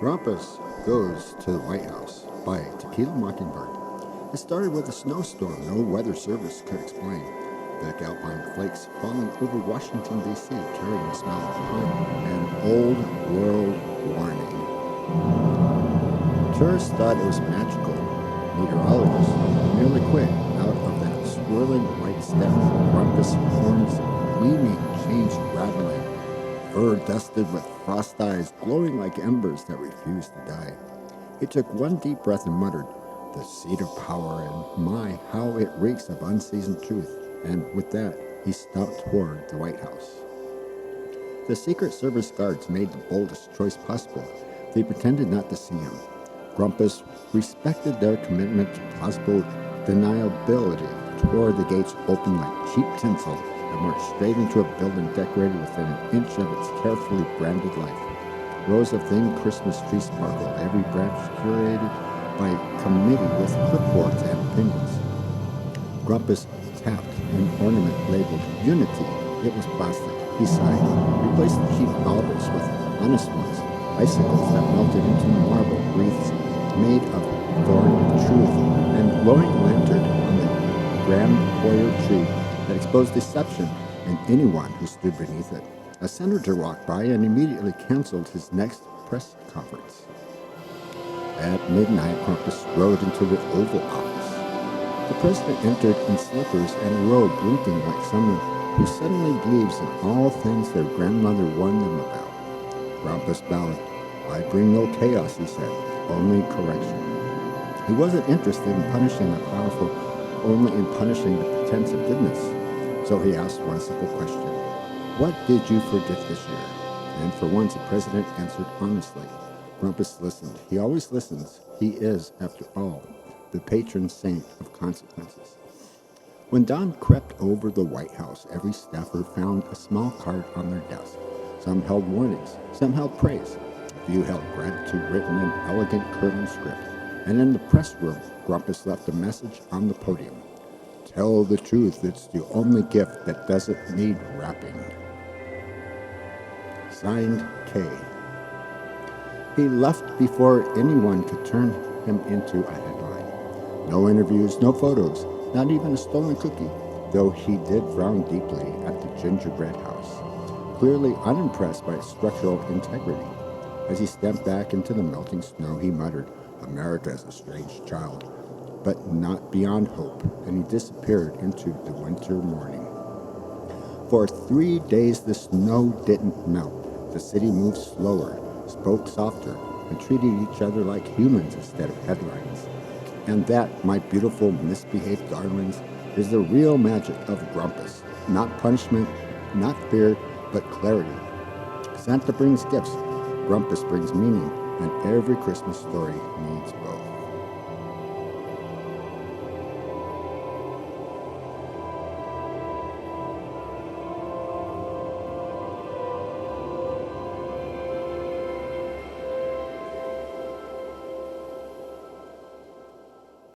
Krampus Goes to the White House by Tequila Mockingbird. It started with a snowstorm no weather service could explain. Thick alpine flakes falling over Washington, D.C., carrying the smell of pine. An old world warning. Tourists thought it was magical. Meteorologists nearly quit out of that swirling white steppe. Krampus horns gleaming, chains rattling. Fur dusted with frost eyes, glowing like embers that refused to die. He took one deep breath and muttered, "The seat of power, and my, how it reeks of unseasoned truth." And with that, he stomped toward the White House. The Secret Service guards made the boldest choice possible. They pretended not to see him. Krampus respected their commitment to plausible deniability, tore the gates open like cheap tinsel, and marched straight into a building decorated within an inch of its carefully branded life. Rows of thin Christmas trees sparkled, every branch curated by a committee with clipboards and opinions. Krampus tapped an ornament labeled Unity. It was plastic. He sighed, replaced the cheap baubles with honest ones, icicles that melted into marble wreaths made of thorn of truth, and glowing lantern on the grand foyer tree that exposed deception in anyone who stood beneath it. A senator walked by and immediately canceled his next press conference. At midnight, Krampus strode into the Oval Office. The president entered in slippers and a robe, blinking like someone who suddenly believes in all things their grandmother warned them about. Krampus bowed. "I bring no chaos," he said, "only correction." He wasn't interested in punishing the powerful, only in punishing the pretense of goodness. So he asked one simple question. "What did you forget this year?" And for once the president answered honestly. Krampus listened. He always listens. He is, after all, the patron saint of consequences. When dawn crept over the White House, every staffer found a small card on their desk. Some held warnings, some held praise. A few held gratitude written in elegant curling script. And in the press room, Krampus left a message on the podium. "Tell the truth, it's the only gift that doesn't need wrapping." Signed, K. He left before anyone could turn him into a headline. No interviews, no photos, not even a stolen cookie, though he did frown deeply at the gingerbread house, clearly unimpressed by its structural integrity. As he stepped back into the melting snow, he muttered, "America is a strange child, but not beyond hope," and he disappeared into the winter morning. For 3 days the snow didn't melt. The city moved slower, spoke softer, and treated each other like humans instead of headlines. And that, my beautiful misbehaved darlings, is the real magic of Krampus. Not punishment, not fear, but clarity. Santa brings gifts, Krampus brings meaning, and every Christmas story needs both.